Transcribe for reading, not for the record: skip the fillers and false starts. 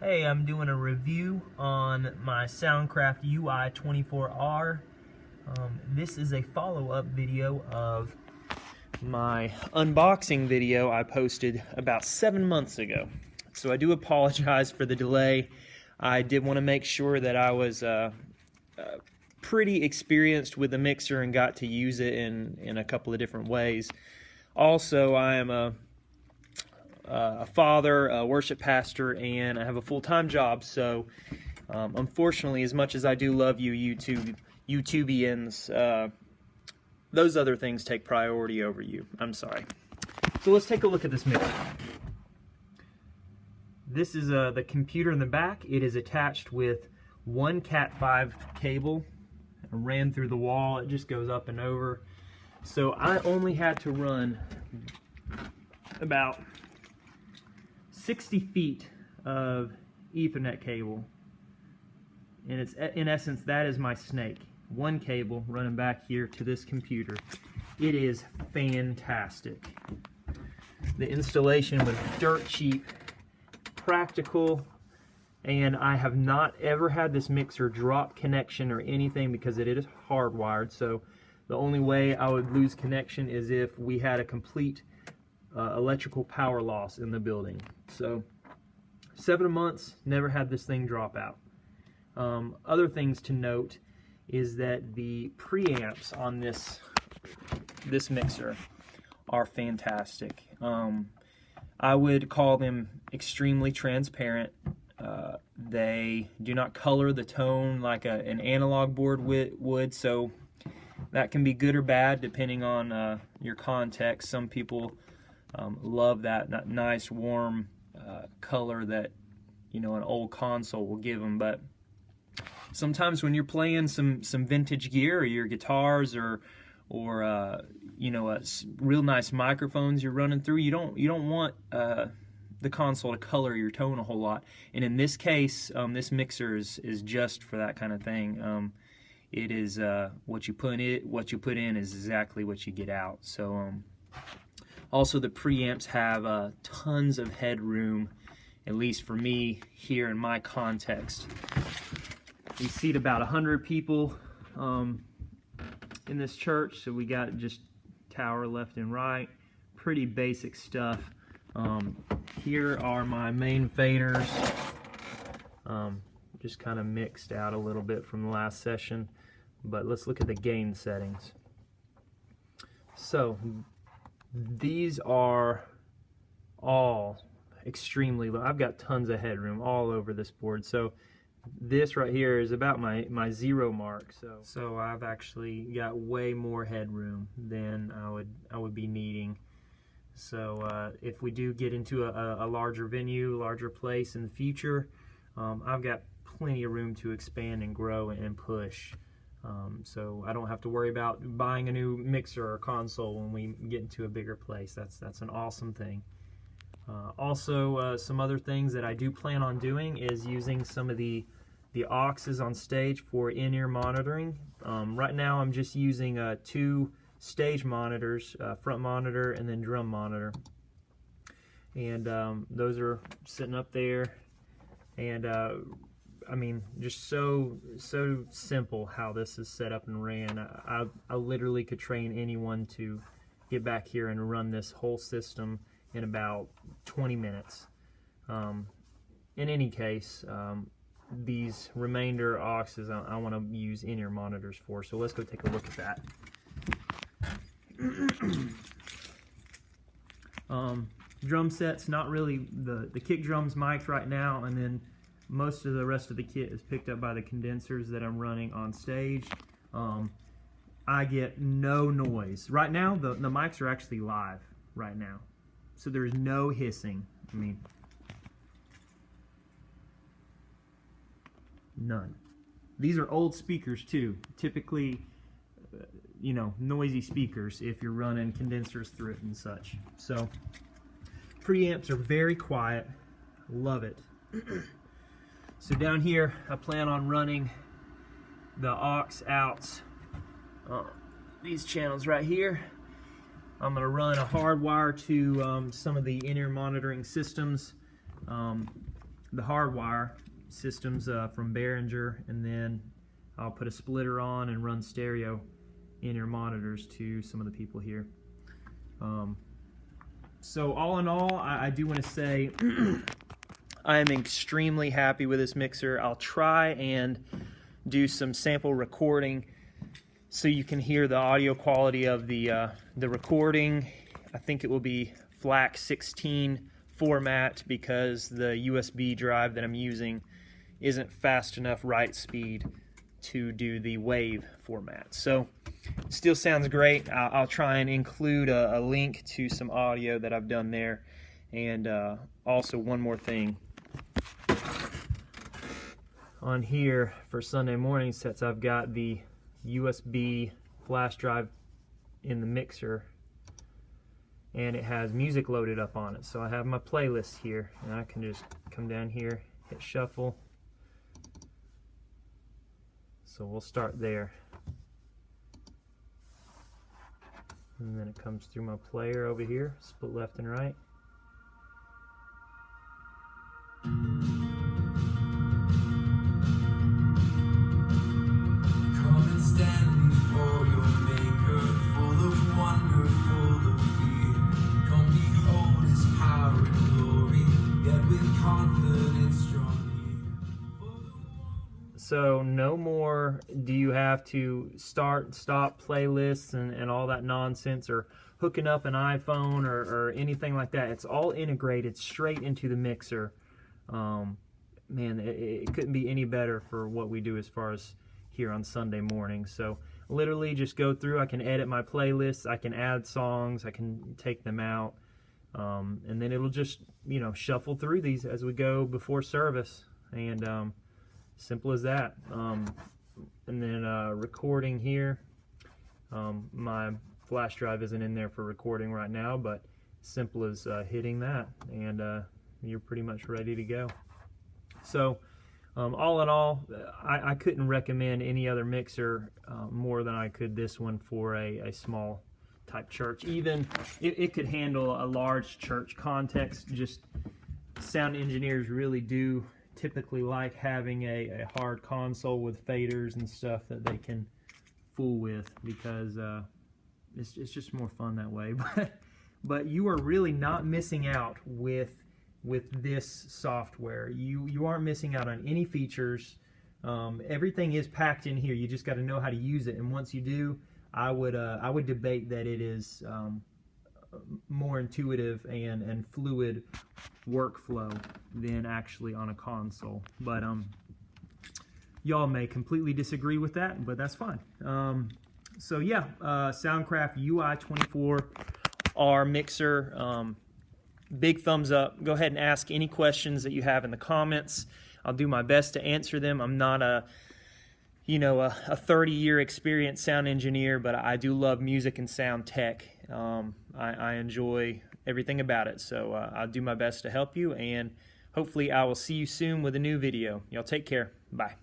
Hey, I'm doing a review on my Soundcraft UI24r. This is a follow-up video of my unboxing video I posted about 7 months ago. So I do apologize for the delay. I did want to make sure that I was pretty experienced with the mixer and got to use it in a couple of different ways. Also, I am a father, a worship pastor, and I have a full-time job, so unfortunately, as much as I do love you YouTubians, those other things take priority over you. I'm sorry. So let's take a look at this mixer. This is the computer in the back. It is attached with one Cat5 cable. It ran through the wall. It just goes up and over. So I only had to run about 60 feet of Ethernet cable, and it's in essence that is my snake. One cable running back here to this computer. It is fantastic. The installation was dirt cheap, practical, and I have not ever had this mixer drop connection or anything because it is hardwired. So the only way I would lose connection is if we had a complete electrical power loss in the building. So 7 months, never had this thing drop out. Other things to note is that the preamps on this mixer are fantastic. I would call them extremely transparent. They do not color the tone like an analog board would, so that can be good or bad depending on your context. Some people love that nice warm color that an old console will give them, but sometimes when you're playing some vintage gear, or your guitars, or real nice microphones you're running through, you don't want the console to color your tone a whole lot. And in this case, this mixer is just for that kind of thing. It is what you put in is exactly what you get out. So also, the preamps have tons of headroom, at least for me here in my context. We seat about 100 people in this church, so we got just tower left and right. Pretty basic stuff. Here are my main faders. Just kind of mixed out a little bit from the last session, but let's look at the gain settings. So these are all extremely low. I've got tons of headroom all over this board. So this right here is about my zero mark. So I've actually got way more headroom than I would be needing. So if we do get into a larger venue, larger place in the future, I've got plenty of room to expand and grow and push. So I don't have to worry about buying a new mixer or console when we get into a bigger place. That's an awesome thing. Also, some other things that I do plan on doing is using some of the auxes on stage for in-ear monitoring. Right now I'm just using 2 stage monitors, front monitor and then drum monitor. And those are sitting up there. And I mean, just so simple how this is set up and ran. I literally could train anyone to get back here and run this whole system in about 20 minutes. In any case, these remainder auxes I want to use in-ear monitors for, so let's go take a look at that. Drum sets, not really the kick drums mic'd right now, and then most of the rest of the kit is picked up by the condensers that I'm running on stage. I get no noise. Right now, the mics are actually live right now, so there's no hissing. I mean, none. These are old speakers too. Typically, noisy speakers if you're running condensers through it and such. So, preamps are very quiet. Love it. So down here, I plan on running the aux outs, these channels right here. I'm going to run a hard wire to some of the in-ear monitoring systems. the hardwire systems from Behringer, and then I'll put a splitter on and run stereo in-ear monitors to some of the people here. So all in all, I do want to say I am extremely happy with this mixer. I'll try and do some sample recording so you can hear the audio quality of the recording. I think it will be FLAC 16 format because the USB drive that I'm using isn't fast enough write speed to do the WAV format. So still sounds great. I'll try and include a link to some audio that I've done there. And also one more thing. On here for Sunday morning sets, I've got the USB flash drive in the mixer, and it has music loaded up on it. So I have my playlist here, and I can just come down here, hit shuffle. So we'll start there. And then it comes through my player over here, split left and right. Stand before your maker, full of wonder, full of fear. Come behold his power and glory, yet with confidence drawn near. So no more do you have to start, stop playlists and all that nonsense, or hooking up an iPhone or anything like that. It's all integrated straight into the mixer. Man, it couldn't be any better for what we do as far as here on Sunday morning. So literally just go through, I can edit my playlists, I can add songs, I can take them out, and then it'll just, you know, shuffle through these as we go before service, and simple as that. And then recording here, my flash drive isn't in there for recording right now, but simple as hitting that, and you're pretty much ready to go. So all in all, I couldn't recommend any other mixer more than I could this one for a small type church. Even it could handle a large church context. Just sound engineers really do typically like having a hard console with faders and stuff that they can fool with, because it's just more fun that way. But you are really not missing out with this software. You aren't missing out on any features. Everything is packed in here. You just got to know how to use it. And once you do, I would debate that it is more intuitive and fluid workflow than actually on a console. But y'all may completely disagree with that, but that's fine. So yeah, Soundcraft UI24r mixer. Big thumbs up. Go ahead and ask any questions that you have in the comments. I'll do my best to answer them. I'm not a 30-year experienced sound engineer, but I do love music and sound tech. I enjoy everything about it. So I'll do my best to help you, and hopefully I will see you soon with a new video. Y'all take care. Bye.